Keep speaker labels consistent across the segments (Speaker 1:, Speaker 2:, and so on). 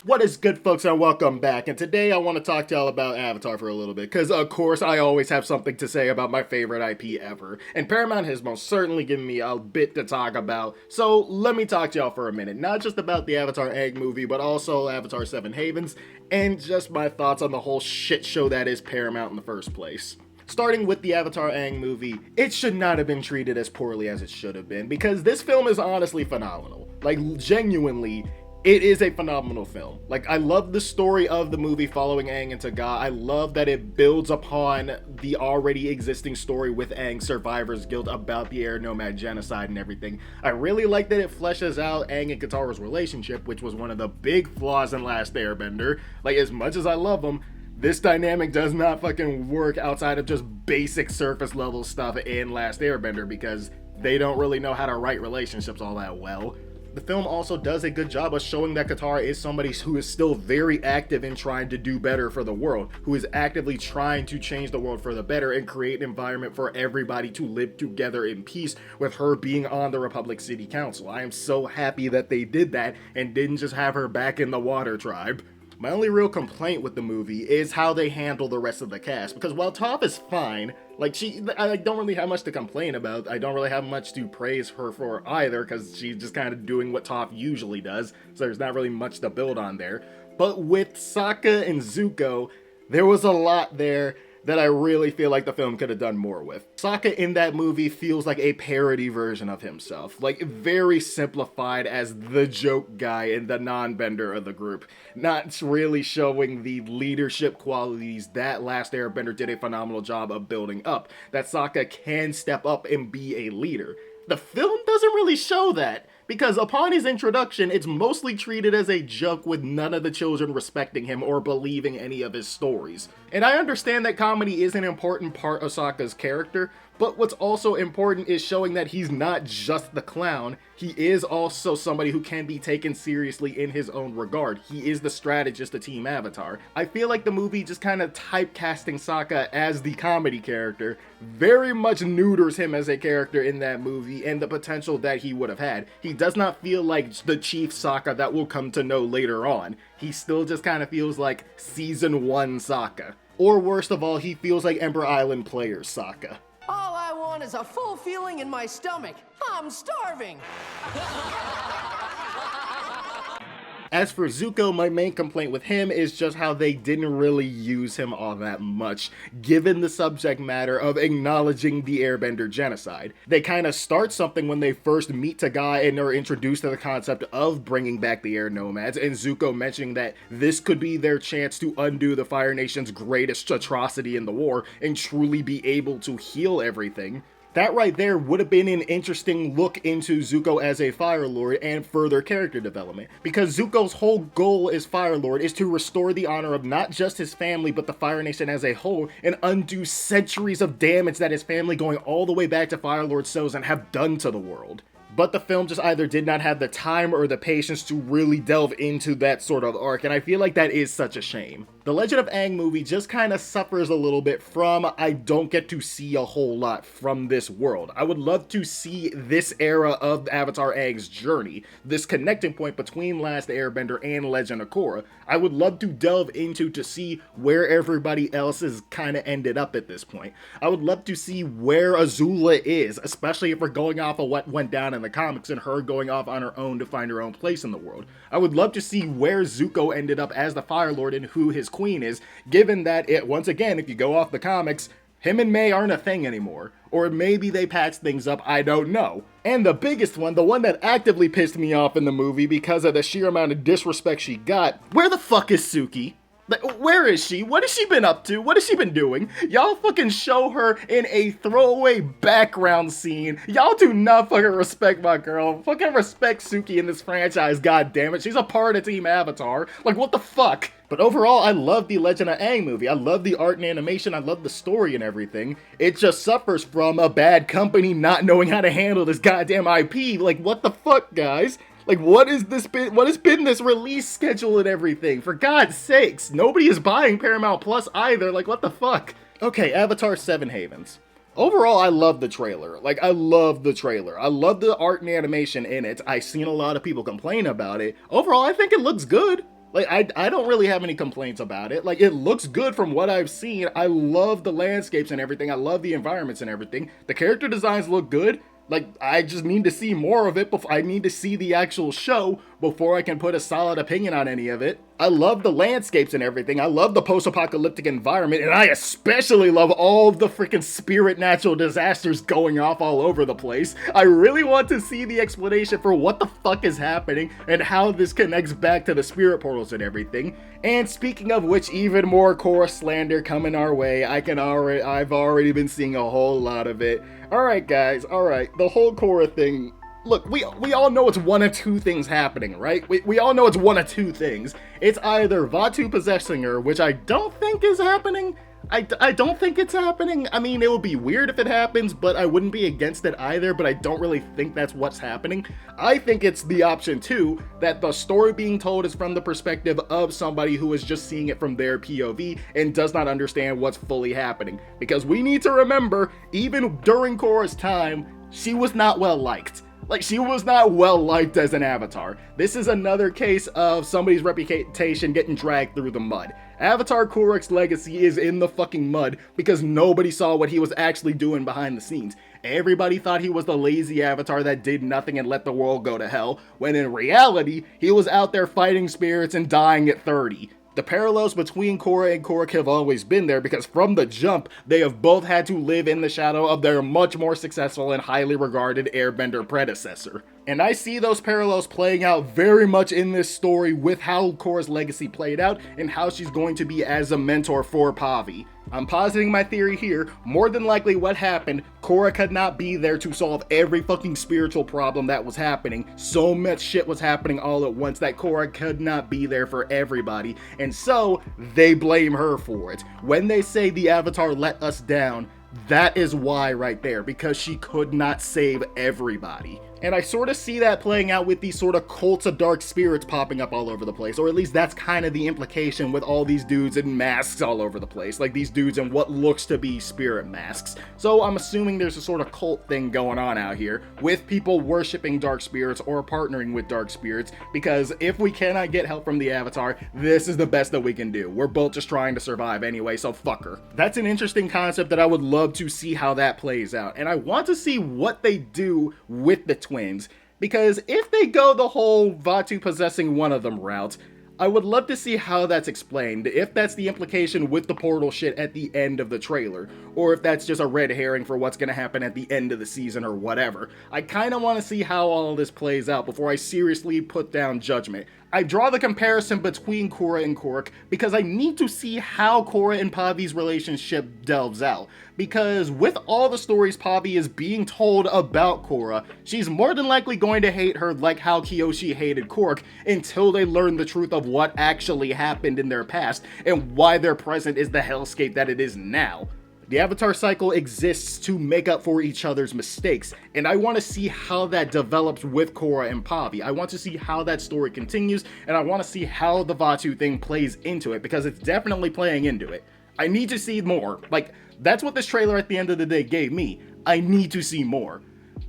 Speaker 1: What is good, folks, and welcome back. And today I want to talk to y'all about Avatar for a little bit, because of course I always have something to say about my favorite IP ever. And Paramount has most certainly given me a bit to talk about, so let me talk to y'all for a minute. Not just about the Avatar Aang movie, but also Avatar 7 Havens, and just my thoughts on the whole shit show that is Paramount in the first place. Starting with the Avatar Aang movie, it should not have been treated as poorly as it should have been, because this film is honestly phenomenal. Like, genuinely, it is a phenomenal film. Like, I love the story of the movie following Aang and Taga. I love that it builds upon the already existing story with Aang's survivor's guilt about the air nomad genocide and everything. I really like that it fleshes out Aang and Katara's relationship, which was one of the big flaws in Last Airbender. Like, as much as I love them, this dynamic does not fucking work outside of just basic surface level stuff in Last Airbender, because they don't really know how to write relationships all that well. The film also does a good job of showing that Katara is somebody who is still very active in trying to do better for the world, who is actively trying to change the world for the better and create an environment for everybody to live together in peace, with her being on the Republic City Council. I am so happy that they did that and didn't just have her back in the Water Tribe. My only real complaint with the movie is how they handle the rest of the cast, because while Toph is fine, I don't really have much to complain about. I don't really have much to praise her for either, because she's just kind of doing what Toph usually does, so there's not really much to build on there. But with Sokka and Zuko, there was a lot there that I really feel like the film could have done more with. Sokka in that movie feels like a parody version of himself, like very simplified as the joke guy and the non-bender of the group, not really showing the leadership qualities that Last Airbender did a phenomenal job of building up, that Sokka can step up and be a leader. The film doesn't really show that, because upon his introduction, it's mostly treated as a joke, with none of the children respecting him or believing any of his stories. And I understand that comedy is an important part of Sokka's character, but what's also important is showing that he's not just the clown, he is also somebody who can be taken seriously in his own regard. He is the strategist of Team Avatar. I feel like the movie just kind of typecasting Sokka as the comedy character very much neuters him as a character in that movie and the potential that he would have had. He does not feel like the Chief Sokka that we'll come to know later on. He still just kind of feels like Season 1 Sokka. Or worst of all, he feels like Ember Island Players Sokka.
Speaker 2: All I want is a full feeling in my stomach. I'm starving.
Speaker 1: As for Zuko, my main complaint with him is just how they didn't really use him all that much, given the subject matter of acknowledging the Airbender genocide. They kind of start something when they first meet Taga and are introduced to the concept of bringing back the air nomads, and Zuko mentioning that this could be their chance to undo the Fire Nation's greatest atrocity in the war and truly be able to heal everything. That right there would have been an interesting look into Zuko as a Fire Lord and further character development, because Zuko's whole goal as Fire Lord is to restore the honor of not just his family but the Fire Nation as a whole, and undo centuries of damage that his family going all the way back to Fire Lord Sozin have done to the world. But the film just either did not have the time or the patience to really delve into that sort of arc, and I feel like that is such a shame. The Legend of Aang movie just kind of suffers a little bit from, I don't get to see a whole lot from this world. I would love to see this era of Avatar Aang's journey, this connecting point between Last Airbender and Legend of Korra. I would love to delve into to see where everybody else has kind of ended up at this point. I would love to see where Azula is, especially if we're going off of what went down in the comics and her going off on her own to find her own place in the world. I would love to see where Zuko ended up as the Fire Lord and who his queen is, given that once again, if you go off the comics, him and May aren't a thing anymore. Or maybe they patched things up, I don't know. And the biggest one, the one that actively pissed me off in the movie because of the sheer amount of disrespect she got, where the fuck is Suki? Like, where is she? What has she been up to? What has she been doing? Y'all fucking show her in a throwaway background scene. Y'all do not fucking respect my girl. Fucking respect Suki in this franchise, goddammit. She's a part of Team Avatar. Like, what the fuck? But overall, I love the Legend of Aang movie. I love the art and animation. I love the story and everything. It just suffers from a bad company not knowing how to handle this goddamn IP. Like, what the fuck, guys? Like, what has been this release schedule and everything? For God's sakes, nobody is buying Paramount Plus either. Like, what the fuck? Okay, Avatar 7 Havens. Overall, I love the trailer. Like, I love the trailer. I love the art and animation in it. I've seen a lot of people complain about it. Overall, I think it looks good. Like, I don't really have any complaints about it. Like, it looks good from what I've seen. I love the landscapes and everything. I love the environments and everything. The character designs look good. Like, I just need to see more of it before I need to see the actual show before I can put a solid opinion on any of it. I love the landscapes and everything. I love the post-apocalyptic environment, and I especially love all of the freaking spirit natural disasters going off all over the place. I really want to see the explanation for what the fuck is happening and how this connects back to the spirit portals and everything. And speaking of which, even more Korra slander coming our way. I've already been seeing a whole lot of it. Alright guys, alright, the whole Korra thing, look, we all know it's one of two things happening, right? We all know it's one of two things. It's either Vatu possessing her, which I don't think is happening. I don't think it's happening. I mean, it would be weird if it happens, but I wouldn't be against it either, but I don't really think that's what's happening. I think it's the option two, that the story being told is from the perspective of somebody who is just seeing it from their POV and does not understand what's fully happening. Because we need to remember, even during Korra's time, she was not well liked. Like, she was not well liked as an avatar. This is another case of somebody's reputation getting dragged through the mud. Avatar Korra's legacy is in the fucking mud because nobody saw what he was actually doing behind the scenes. Everybody thought he was the lazy avatar that did nothing and let the world go to hell, when in reality, he was out there fighting spirits and dying at 30. The parallels between Korra and Korra have always been there because from the jump, they have both had to live in the shadow of their much more successful and highly regarded airbender predecessor. And I see those parallels playing out very much in this story with how Korra's legacy played out and how she's going to be as a mentor for Pavi. I'm positing my theory here. More than likely what happened, Korra could not be there to solve every fucking spiritual problem that was happening. So much shit was happening all at once that Korra could not be there for everybody. And so, they blame her for it. When they say the Avatar let us down, that is why right there, because she could not save everybody. And I sort of see that playing out with these sort of cults of dark spirits popping up all over the place, or at least that's kind of the implication with all these dudes in masks all over the place, like these dudes in what looks to be spirit masks. So I'm assuming there's a sort of cult thing going on out here, with people worshipping dark spirits or partnering with dark spirits, because if we cannot get help from the Avatar, this is the best that we can do. We're both just trying to survive anyway, so fuck her. That's an interesting concept that I would love to see how that plays out, and I want to see what they do with the twins, because if they go the whole Vatu possessing one of them route, I would love to see how that's explained, if that's the implication with the portal shit at the end of the trailer, or if that's just a red herring for what's gonna happen at the end of the season or whatever. I kinda wanna see how all this plays out before I seriously put down judgment. I draw the comparison between Korra and Korra because I need to see how Korra and Pavi's relationship delves out. Because with all the stories Pavi is being told about Korra, she's more than likely going to hate her like how Kyoshi hated Korra until they learn the truth of what actually happened in their past and why their present is the hellscape that it is now. The Avatar cycle exists to make up for each other's mistakes, and I want to see how that develops with Korra and Pavi. I want to see how that story continues, and I want to see how the Vatu thing plays into it, because it's definitely playing into it. I need to see more. Like, that's what this trailer at the end of the day gave me. I need to see more.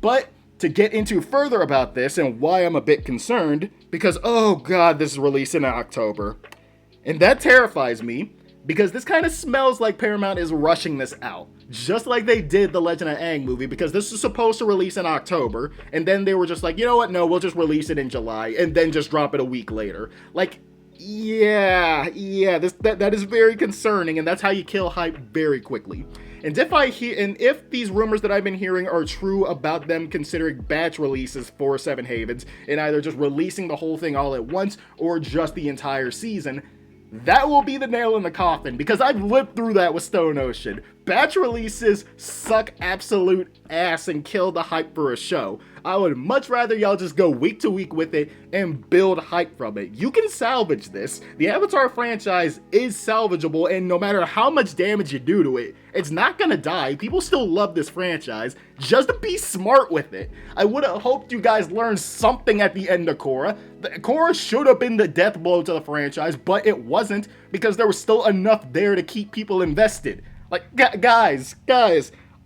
Speaker 1: But to get into further about this and why I'm a bit concerned, because oh god, this is released in October. And that terrifies me, because this kind of smells like Paramount is rushing this out. Just like they did the Legend of Aang movie, because this is supposed to release in October, and then they were just like, you know what, no, we'll just release it in July, and then just drop it a week later. Like, yeah, that is very concerning, and that's how you kill hype very quickly. And if these rumors that I've been hearing are true about them considering batch releases for Seven Havens, and either just releasing the whole thing all at once, or just the entire season, that will be the nail in the coffin, because I've lived through that with Stone Ocean. Batch releases suck absolute ass and kill the hype for a show. I would much rather y'all just go week to week with it and build hype from it. You can salvage this. The Avatar franchise is salvageable, and no matter how much damage you do to it, it's not gonna die. People still love this franchise. Just be smart with it. I would have hoped you guys learned something at the end of Korra. Korra should have been the death blow to the franchise, but it wasn't, because there was still enough there to keep people invested. Like, guys,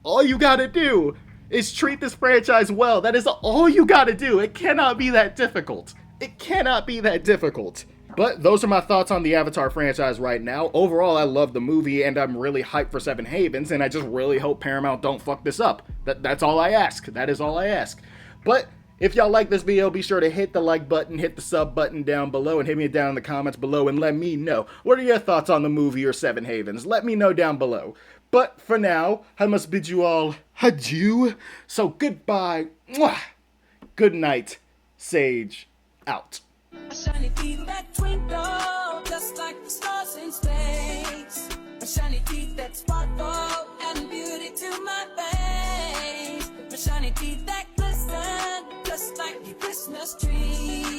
Speaker 1: all you gotta do is treat this franchise well. That is all you gotta do. It cannot be that difficult. It cannot be that difficult. But those are my thoughts on the Avatar franchise right now. Overall, I love the movie, and I'm really hyped for Seven Havens, and I just really hope Paramount don't fuck this up. That's all I ask. That is all I ask. But if y'all like this video, be sure to hit the like button, hit the sub button down below, and hit me down in the comments below and let me know. What are your thoughts on the movie or Seven Havens? Let me know down below. But for now, I must bid you all adieu. So goodbye. Mwah. Good night. Sage out.
Speaker 3: A shiny teeth that twinkle, just like the stars in space. A shiny teeth that sparkle, and beauty to my face. A shiny teeth that glisten, just like a Christmas tree.